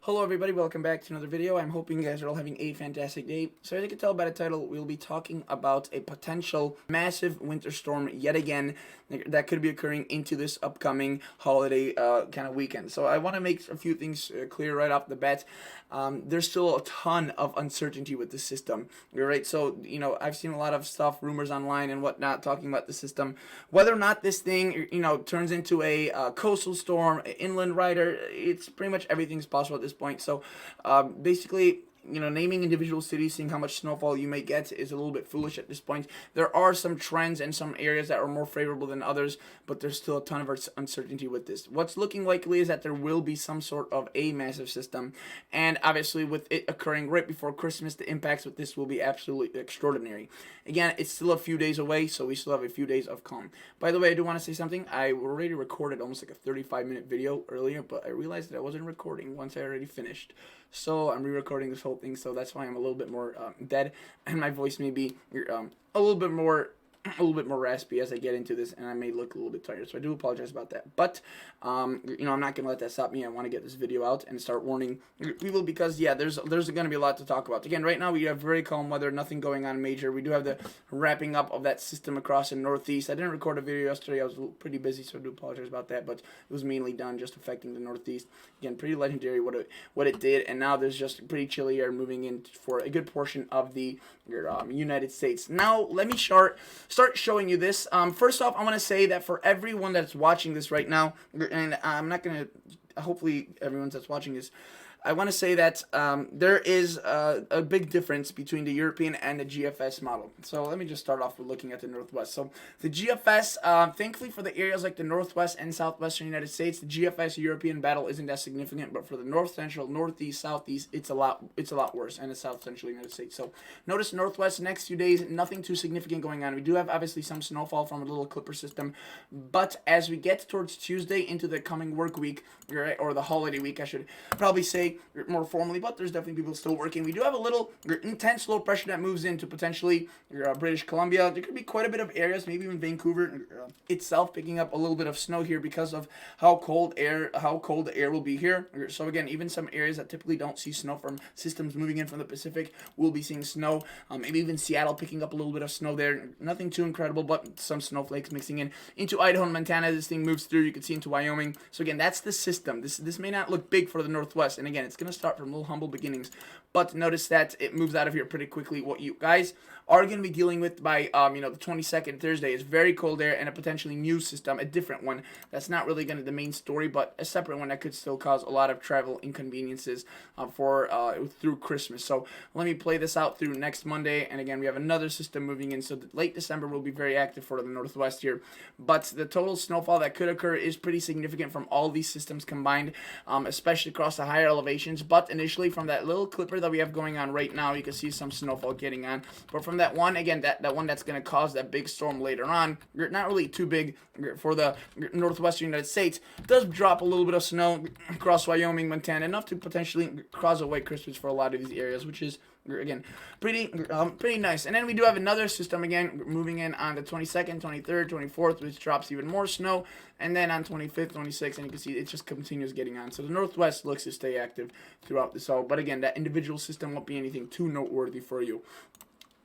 Hello everybody, welcome back to another video. I'm hoping you guys are all having a fantastic day. So as you can tell by the title, we'll be talking about a potential massive winter storm yet again that could be occurring into this upcoming holiday kind of weekend. So I want to make a few things clear right off the bat. There's still a ton of uncertainty with the system, right? So, I've seen a lot of stuff, rumors online and whatnot, talking about the system. Whether or not this thing, turns into a coastal storm, inland rider, it's pretty much everything's possible at this point. So basically, naming individual cities, seeing how much snowfall you may get is a little bit foolish at this point. There are some trends in some areas that are more favorable than others, but there's still a ton of uncertainty with this. What's looking likely is that there will be some sort of a massive system, and obviously with it occurring right before Christmas, the impacts with this will be absolutely extraordinary. Again, it's still a few days away, so we still have a few days of calm. By the way, I do want to say something. I already recorded almost like a 35-minute video earlier, but I realized that I wasn't recording once I already finished. So I'm re-recording this whole thing, so that's why I'm a little bit more dead, and my voice may be a little bit more raspy as I get into this, and I may look a little bit tired, so I do apologize about that. But I'm not gonna let that stop me. I want to get this video out and start warning people because there's gonna be a lot to talk about. Again, right now we have very calm weather, nothing going on major. We do have the wrapping up of that system across the Northeast. I didn't record a video yesterday. I was pretty busy, so I do apologize about that. But it was mainly done just affecting the Northeast. Again, pretty legendary what it did, and now there's just pretty chilly air moving in for a good portion of the United States. Now let me start showing you this. First off, I want to say that for everyone that's watching this right now, and I'm not going to, hopefully everyone that's watching this, I want to say that there is a big difference between the European and the GFS model. So let me just start off with looking at the Northwest. So the GFS, thankfully for the areas like the Northwest and Southwestern United States, the GFS European battle isn't that significant. But for the North Central, Northeast, Southeast, it's a lot worse, and the South Central United States. So notice Northwest next few days, nothing too significant going on. We do have obviously some snowfall from a little clipper system, but as we get towards Tuesday into the coming work week, right, or the holiday week, I should probably say more formally, but there's definitely people still working. We do have a little intense low pressure that moves into potentially British Columbia. There could be quite a bit of areas, maybe even Vancouver itself, picking up a little bit of snow here because of how cold the air will be here. So again, even some areas that typically don't see snow from systems moving in from the Pacific will be seeing snow. Maybe even Seattle picking up a little bit of snow there. Nothing too incredible, but some snowflakes mixing in into Idaho and Montana. This thing moves through. You can see into Wyoming. So again, that's the system. This may not look big for the Northwest, and again, it's going to start from little humble beginnings, but notice that it moves out of here pretty quickly. What you guys are going to be dealing with by the 22nd, Thursday, is very cold air and a potentially new system, a different one that's not really going to be the main story, but a separate one that could still cause a lot of travel inconveniences through Christmas. So let me play this out through next Monday, and again, we have another system moving in, so late December will be very active for the Northwest here, but the total snowfall that could occur is pretty significant from all these systems combined, especially across the higher elevations. But initially, from that little clipper that we have going on right now, you can see some snowfall getting on. But from that one, again, that one that's going to cause that big storm later on, not really too big for the Northwestern United States, does drop a little bit of snow across Wyoming, Montana, enough to potentially cause a white Christmas for a lot of these areas, which is again pretty nice. And then we do have another system again moving in on the 22nd, 23rd, 24th, which drops even more snow, and then on 25th, 26th, and you can see it just continues getting on. So the Northwest looks to stay active throughout this all, but again, that individual system won't be anything too noteworthy for you.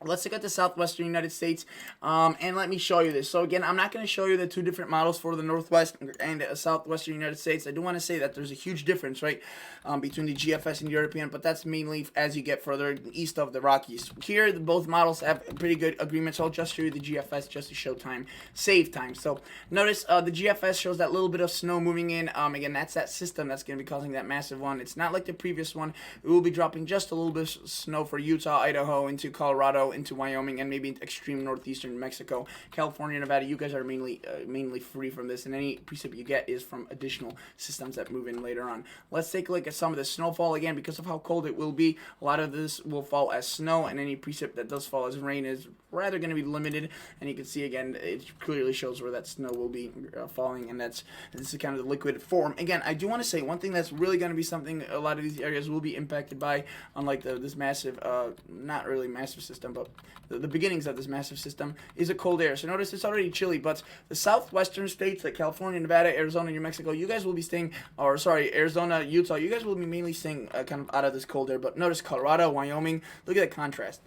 Let's look at the Southwestern United States, and let me show you this. So again, I'm not going to show you the two different models for the Northwest and Southwestern United States. I do want to say that there's a huge difference, right, between the GFS and European, but that's mainly as you get further east of the Rockies. Here, both models have pretty good agreements, so I'll just show you the GFS just to show time, save time. So notice the GFS shows that little bit of snow moving in. Again, that's that system that's going to be causing that massive one. It's not like the previous one. It will be dropping just a little bit of snow for Utah, Idaho, into Colorado, into Wyoming, and maybe extreme northeastern Mexico. California, Nevada, you guys are mainly free from this, and any precip you get is from additional systems that move in later on. Let's take a look at some of the snowfall. Again, because of how cold it will be, a lot of this will fall as snow, and any precip that does fall as rain is rather going to be limited. And you can see again, it clearly shows where that snow will be falling, and this is kind of the liquid form. Again, I do want to say one thing that's really going to be something a lot of these areas will be impacted by, unlike this massive, not really massive system, but but the beginnings of this massive system is a cold air. So notice it's already chilly, but the southwestern states like California, Nevada, Arizona, New Mexico, you guys will be staying, or sorry, Arizona, Utah, you guys will be mainly staying kind of out of this cold air. But notice Colorado, Wyoming, look at the contrast.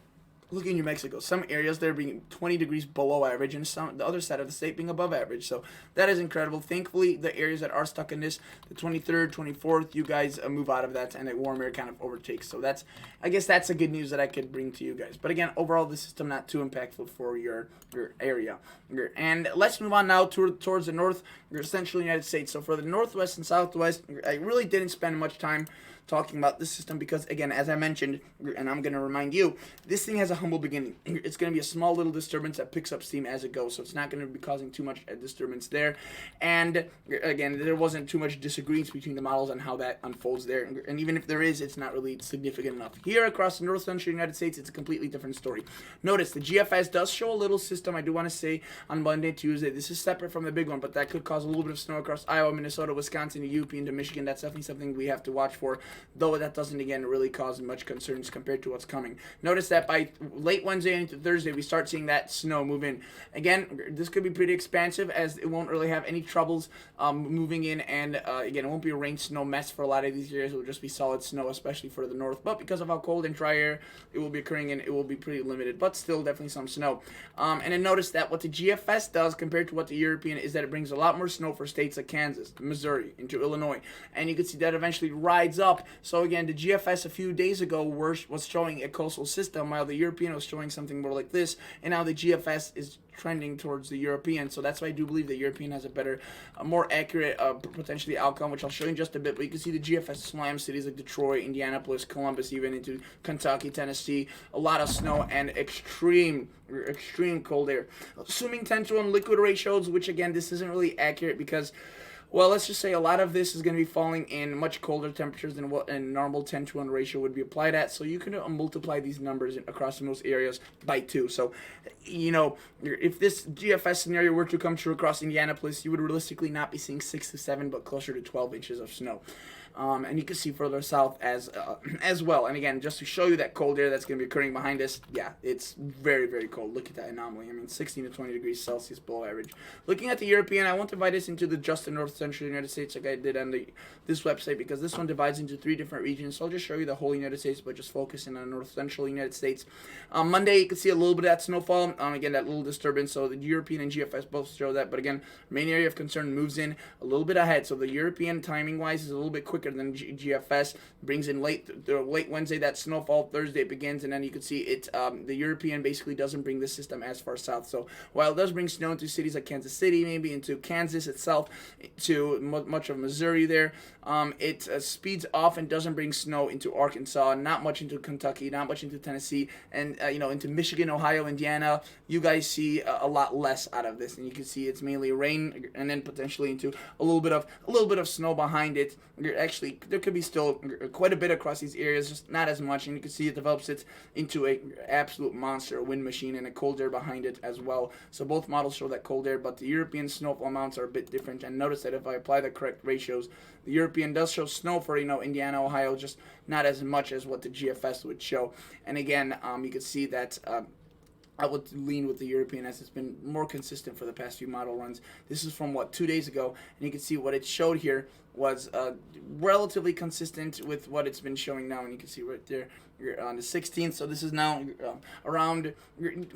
Look in New Mexico, some areas there being 20 degrees below average and some the other side of the state being above average. So that is incredible. Thankfully, the areas that are stuck in this, the 23rd, 24th, you guys move out of that and a warm air kind of overtakes. So that's, I guess that's the good news that I could bring to you guys. But again, overall, the system not too impactful for your area. And let's move on now towards the north, your central United States. So for the Northwest and Southwest, I really didn't spend much time talking about this system because, again, as I mentioned, and I'm going to remind you, this thing has a humble beginning. It's going to be a small little disturbance that picks up steam as it goes, so it's not going to be causing too much disturbance there. And, again, there wasn't too much disagreement between the models on how that unfolds there. And even if there is, it's not really significant enough. Here across the north central United States, it's a completely different story. Notice the GFS does show a little system, I do want to say, on Monday, Tuesday. This is separate from the big one, but that could cause a little bit of snow across Iowa, Minnesota, Wisconsin, UP, into Michigan. That's definitely something we have to watch for, though that doesn't, again, really cause much concerns compared to what's coming. Notice that by late Wednesday into Thursday, we start seeing that snow move in. Again, this could be pretty expansive as it won't really have any troubles moving in, and again, it won't be a rain snow mess for a lot of these areas. It will just be solid snow, especially for the north, but because of how cold and dry air it will be occurring, and it will be pretty limited, but still definitely some snow. And then notice that what the GFS does compared to what the European is that it brings a lot more snow for states like Kansas, Missouri, into Illinois, and you can see that eventually rides up. So again, the GFS a few days ago was showing a coastal system, while the European was showing something more like this, and now the GFS is trending towards the European. So that's why I do believe the European has a better, more accurate, potentially outcome, which I'll show you in just a bit. But you can see the GFS slam cities like Detroit, Indianapolis, Columbus, even into Kentucky, Tennessee. A lot of snow and extreme cold air. Assuming 10-to-1 liquid ratios, which again, this isn't really accurate because, well, let's just say a lot of this is going to be falling in much colder temperatures than what a normal 10-to-1 ratio would be applied at. So you can multiply these numbers across most areas by 2. So, you know, if this GFS scenario were to come true across Indianapolis, you would realistically not be seeing 6 to 7, but closer to 12 inches of snow. And you can see further south as well. And again, just to show you that cold air that's going to be occurring behind us, yeah, it's very, very cold. Look at that anomaly. I mean, 16 to 20 degrees Celsius below average. Looking at the European, I won't divide this into just the north central United States like I did on this website, because this one divides into 3 different regions. So I'll just show you the whole United States, but just focusing on the north central United States. Monday, you can see a little bit of that snowfall. Again, that little disturbance. So the European and GFS both show that. But again, main area of concern moves in a little bit ahead. So the European timing-wise is a little bit quicker than GFS. Brings in late Wednesday that snowfall. Thursday it begins, and then you can see it. The European basically doesn't bring this system as far south. So while it does bring snow into cities like Kansas City, maybe into Kansas itself, to much of Missouri there, it speeds off and doesn't bring snow into Arkansas, not much into Kentucky, not much into Tennessee, and into Michigan, Ohio, Indiana. You guys see a lot less out of this, and you can see it's mainly rain, and then potentially into a little bit of snow behind it. Actually, there could be still quite a bit across these areas, just not as much, and you can see it develops it into a absolute monster, a wind machine, and a cold air behind it as well. So both models show that cold air, but the European snowfall amounts are a bit different. And notice that if I apply the correct ratios, the European does show snow for Indiana, Ohio, just not as much as what the GFS would show. And again, you can see that I would lean with the European as it's been more consistent for the past few model runs. This is from 2 days ago, and you can see what it showed here was relatively consistent with what it's been showing now, and you can see right there on the 16th. So this is now around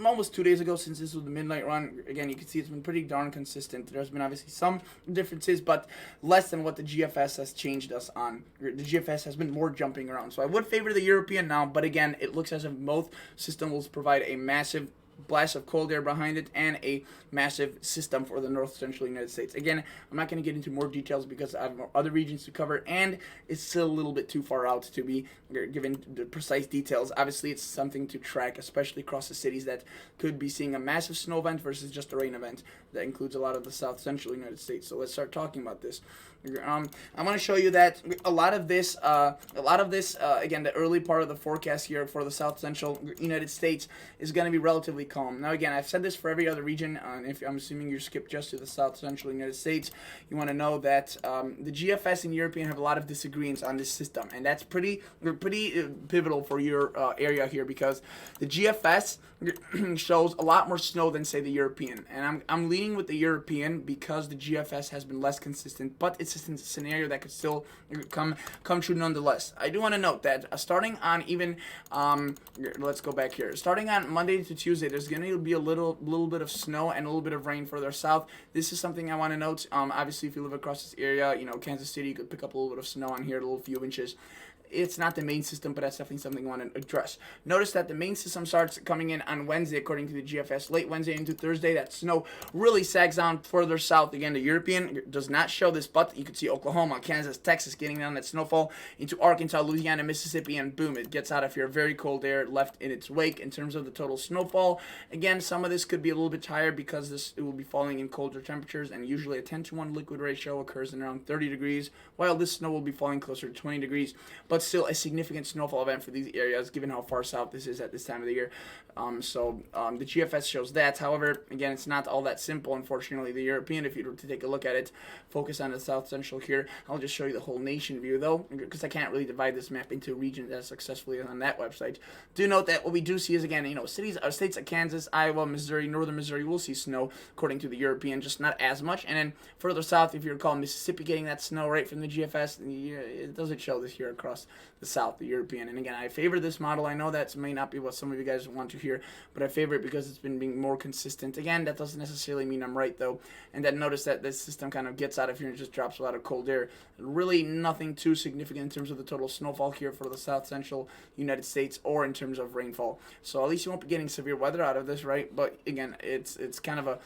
almost 2 days ago, since this was the midnight run. Again, you can see it's been pretty darn consistent. There's been obviously some differences, but less than what the GFS has changed us on. The GFS has been more jumping around. So I would favor the European now, but again, it looks as if both systems will provide a massive blast of cold air behind it and a massive system for the north central United States. Again, I'm not going to get into more details because I have other regions to cover, and it's still a little bit too far out to be given the precise details. Obviously, it's something to track, especially across the cities that could be seeing a massive snow event versus just a rain event that includes a lot of the south central United States. So let's start talking about this. I want to show you that a lot of this, again, the early part of the forecast here for the South Central United States is going to be relatively calm. Now, again, I've said this for every other region. If I'm assuming you skipped just to the South Central United States, you want to know that the GFS and European have a lot of disagreements on this system, and that's pretty pivotal for your area here, because the GFS shows a lot more snow than, say, the European, and I'm leaning with the European because the GFS has been less consistent, but it's a scenario that could still come true nonetheless. I do want to note that starting on even let's go back here. Starting on Monday to Tuesday, there's going to be a little bit of snow and a little bit of rain further south. This is something I want to note. Obviously, if you live across this area, Kansas City, you could pick up a little bit of snow on here, a little few inches. It's not the main system, but that's definitely something I want to address. Notice that the main system starts coming in on Wednesday, according to the GFS, late Wednesday into Thursday. That snow really sags down further south. Again, the European does not show this, but you can see Oklahoma, Kansas, Texas getting down that snowfall into Arkansas, Louisiana, Mississippi, and boom, it gets out of here. Very cold air left in its wake in terms of the total snowfall. Again, some of this could be a little bit higher because it will be falling in colder temperatures, and usually a 10-to-1 liquid ratio occurs in around 30 degrees, while this snow will be falling closer to 20 degrees, but still a significant snowfall event for these areas, given how far south this is at this time of the year. The GFS shows that. However, again, it's not all that simple, unfortunately. The European, if you were to take a look at it, focus on the South Central here. I'll just show you the whole nation view, though, because I can't really divide this map into regions as successfully on that website. Do note that what we do see is, again, states like Kansas, Iowa, Missouri, northern Missouri will see snow, according to the European, just not as much. And then further south, if you recall, Mississippi getting that snow right from the GFS, it doesn't show this here across the South, the European. And again, I favor this model. I know that may not be what some of you guys want to hear, but I favor it because it's been being more consistent. Again, that doesn't necessarily mean I'm right, though. And then notice that this system kind of gets out of here and just drops a lot of cold air. Really nothing too significant in terms of the total snowfall here for the South Central United States, or in terms of rainfall. So at least you won't be getting severe weather out of this, right? But again, it's kind of a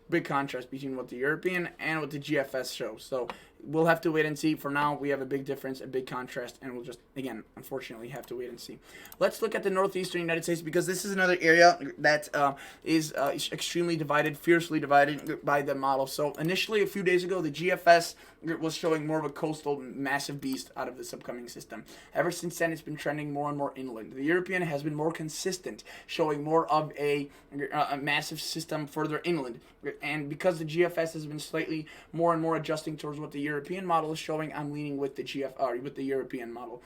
big contrast between what the European and what the GFS shows. So we'll have to wait and see. For now, we have a big difference, a big contrast, and we'll just, again, unfortunately, have to wait and see. Let's look at the Northeastern United States, because this is another area that is extremely divided, fiercely divided by the model. So initially, a few days ago, the GFS was showing more of a coastal massive beast out of this upcoming system. Ever since then, it's been trending more and more inland. The European has been more consistent, showing more of a massive system further inland. And because the GFS has been slightly more and more adjusting towards what the European model is showing, I'm leaning with the European model,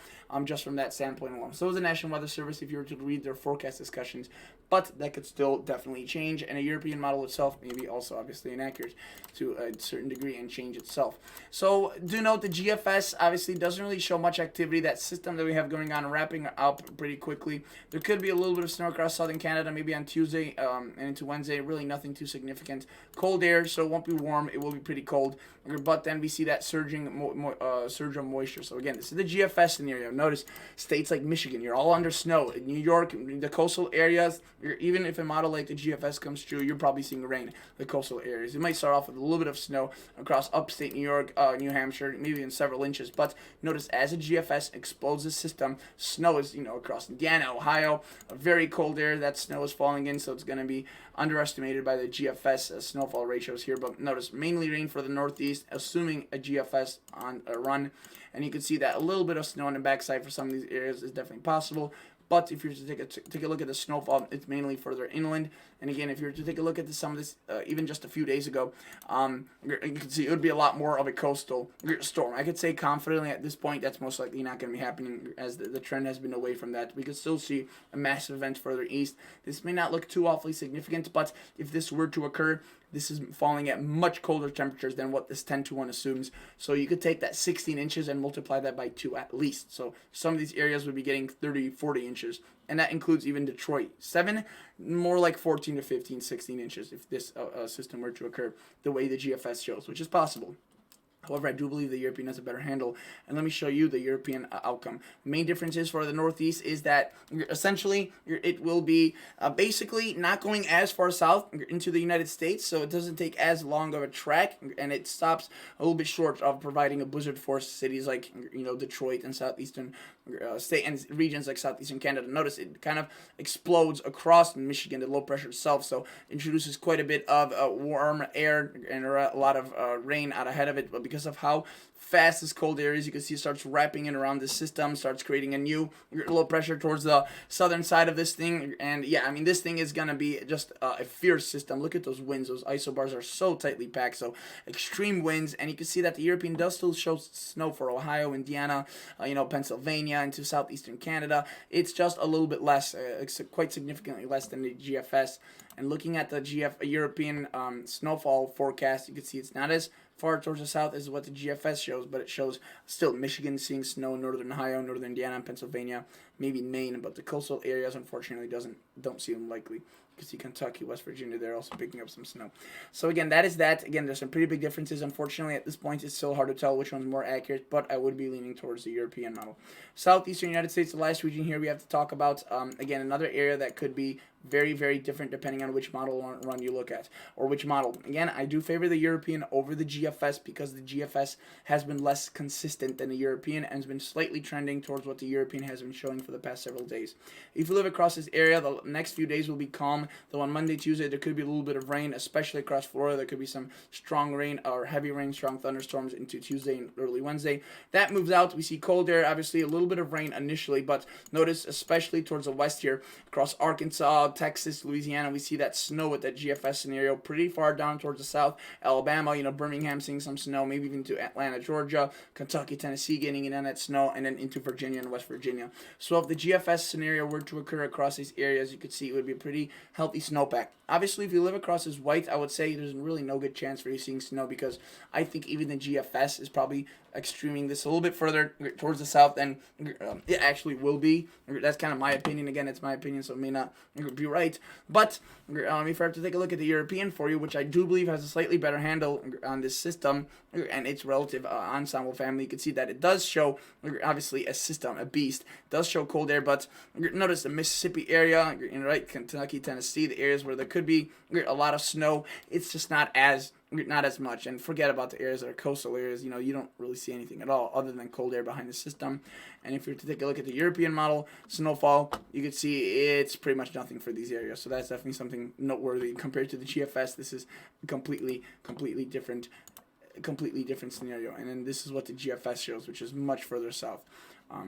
just from that standpoint alone. So is the National Weather Service, if you were to read their forecast discussions, but that could still definitely change, and a European model itself may be also obviously inaccurate to a certain degree and change itself. So do note the GFS obviously doesn't really show much activity. That system that we have going on wrapping up pretty quickly. There could be a little bit of snow across southern Canada, maybe on Tuesday and into Wednesday. Really nothing too significant. Cold air, so it won't be warm. It will be pretty cold. But then we see that surge of moisture. So again, this is the GFS scenario. Notice states like Michigan, you're all under snow. In New York, the coastal areas, even if a model like the GFS comes true, you're probably seeing rain. The coastal areas. It might start off with a little bit of snow across upstate New York, New Hampshire, maybe in several inches. But notice as a GFS explodes the system, snow is across Indiana, Ohio, a very cold air. That snow is falling in, so it's going to be underestimated by the GFS snowfall ratios here. But notice mainly rain for the Northeast, assuming a GFS on a run, and you can see that a little bit of snow on the backside for some of these areas is definitely possible. But if you were to take a look at the snowfall, it's mainly further inland. And again, if you were to take a look at some of this, even just a few days ago, you can see it would be a lot more of a coastal storm. I could say confidently at this point that's most likely not going to be happening, as the trend has been away from that. We could still see a massive event further east. This may not look too awfully significant, but if this were to occur, this is falling at much colder temperatures than what this 10-to-1 assumes. So you could take that 16 inches and multiply that by 2 at least. So some of these areas would be getting 30, 40 inches. And that includes even Detroit. 7, more like 14 to 15, 16 inches if this system were to occur the way the GFS shows, which is possible. However, I do believe the European has a better handle, and let me show you the European outcome. Main differences for the Northeast is that essentially it will be basically not going as far south into the United States, so it doesn't take as long of a trek, and it stops a little bit short of providing a blizzard force to cities like Detroit and southeastern state and regions like southeastern Canada. Notice it kind of explodes across Michigan, the low pressure itself, so introduces quite a bit of warm air and a lot of rain out ahead of it, but because because of how fast this cold air is. You can see it starts wrapping in around the system, starts creating a new low pressure towards the southern side of this thing. And yeah, I mean, this thing is going to be just a fierce system. Look at those winds. Those isobars are so tightly packed, so extreme winds. And you can see that the European does still show snow for Ohio, Indiana, Pennsylvania, into southeastern Canada. It's just a little bit less, quite significantly less than the GFS. And looking at the European snowfall forecast, you can see it's not as far towards the south as what the GFS shows, but it shows still Michigan seeing snow, northern Ohio, northern Indiana, Pennsylvania, maybe Maine, but the coastal areas unfortunately don't seem likely. You can see Kentucky, West Virginia, they're also picking up some snow. So again, that is that. Again, there's some pretty big differences. Unfortunately, at this point, it's still hard to tell which one's more accurate, but I would be leaning towards the European model. Southeastern United States, the last region here we have to talk about. Again, another area that could be very, very different depending on which model run you look at, or which model. Again, I do favor the European over the GFS because the GFS has been less consistent than the European and has been slightly trending towards what the European has been showing for the past several days. If you live across this area, the next few days will be calm, though on Monday, Tuesday, there could be a little bit of rain, especially across Florida. There could be some strong rain or heavy rain, strong thunderstorms into Tuesday and early Wednesday. That moves out. We see cold air, obviously a little bit of rain initially, but notice especially towards the west here, across Arkansas, Texas, Louisiana, we see that snow with that GFS scenario pretty far down towards the south. Alabama, Birmingham seeing some snow, maybe even to Atlanta, Georgia, Kentucky, Tennessee getting in on that snow, and then into Virginia and West Virginia. So if the GFS scenario were to occur across these areas, you could see it would be a pretty healthy snowpack. Obviously, if you live across this white, I would say there's really no good chance for you seeing snow because I think even the GFS is probably extreming this a little bit further towards the south than it actually will be. That's kind of my opinion. Again, it's my opinion, so it may not be right. But if I have to take a look at the European for you, which I do believe has a slightly better handle on this system and its relative ensemble family, you can see that it does show, obviously, a system, a beast. It does show cold air, but notice the Mississippi area, right, Kentucky, Tennessee, the areas where there could be a lot of snow, it's just not as much. And forget about the areas that are coastal areas. You don't really see anything at all other than cold air behind the system. And if you were to take a look at the European model snowfall, you can see it's pretty much nothing for these areas. So that's definitely something noteworthy compared to the GFS. This is a completely different scenario. And then this is what the GFS shows, which is much further south.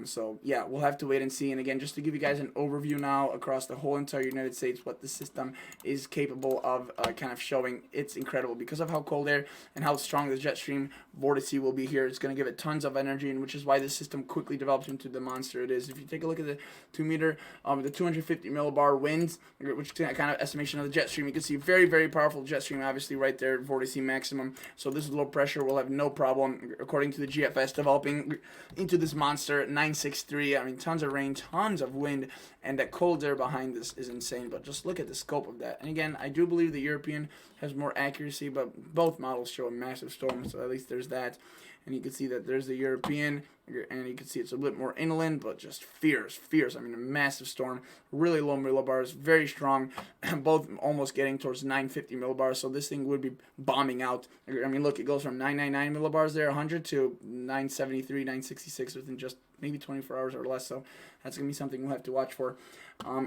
So yeah, we'll have to wait and see. And again, just to give you guys an overview now across the whole entire United States, what the system is capable of kind of showing, it's incredible because of how cold air and how strong the jet stream vortice will be here. It's going to give it tons of energy, and which is why this system quickly develops into the monster it is. If you take a look at the 250 millibar winds, which is kind of estimation of the jet stream, you can see very, very powerful jet stream, obviously right there, vortice maximum. So this low pressure will have no problem, according to the GFS, developing into this monster. 963. I mean, tons of rain, tons of wind, and that cold air behind this is insane. But just look at the scope of that. And again, I do believe the European has more accuracy, but both models show a massive storm, so at least there's that. And you can see that there's the European, and you can see it's a bit more inland, but just fierce. I mean, a massive storm, really low millibars, very strong, both almost getting towards 950 millibars, so this thing would be bombing out. I mean, look, it goes from 999 millibars there, 100, to 973, 966 within just maybe 24 hours or less, so that's going to be something we'll have to watch for.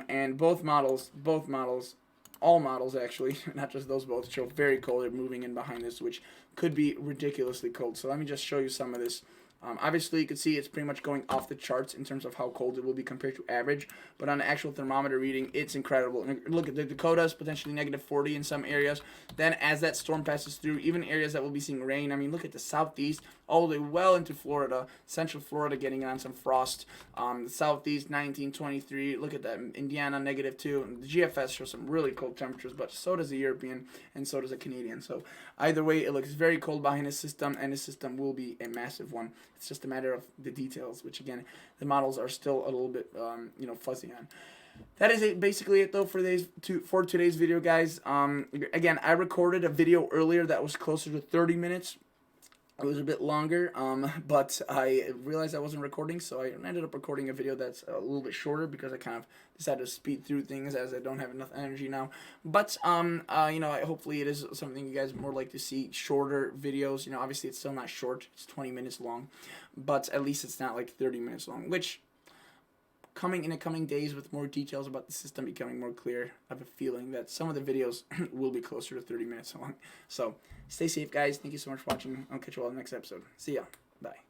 And both models, all models actually, not just those both, show very cold air moving in behind this, which could be ridiculously cold. So let me just show you some of this. Obviously, you can see it's pretty much going off the charts in terms of how cold it will be compared to average. But on the actual thermometer reading, it's incredible. And look at the Dakotas, potentially negative 40 in some areas. Then as that storm passes through, even areas that will be seeing rain. I mean, look at the southeast, all the way well into Florida. Central Florida getting on some frost. The southeast, 19, 23. Look at that. Indiana, negative 2. And the GFS shows some really cold temperatures, but so does the European, and so does the Canadian. So either way, it looks very cold behind the system, and the system will be a massive one. It's just a matter of the details, which again, the models are still a little bit, fuzzy on. That is basically it though for today's video, guys. Again, I recorded a video earlier that was closer to 30 minutes. It was a bit longer, but I realized I wasn't recording, so I ended up recording a video that's a little bit shorter because I kind of decided to speed through things as I don't have enough energy now. But, hopefully it is something you guys more like to see, shorter videos. Obviously it's still not short, it's 20 minutes long, but at least it's not like 30 minutes long, which coming in the coming days with more details about the system becoming more clear. I have a feeling that some of the videos will be closer to 30 minutes long. So stay safe, guys. Thank you so much for watching. I'll catch you all in the next episode. See ya. Bye.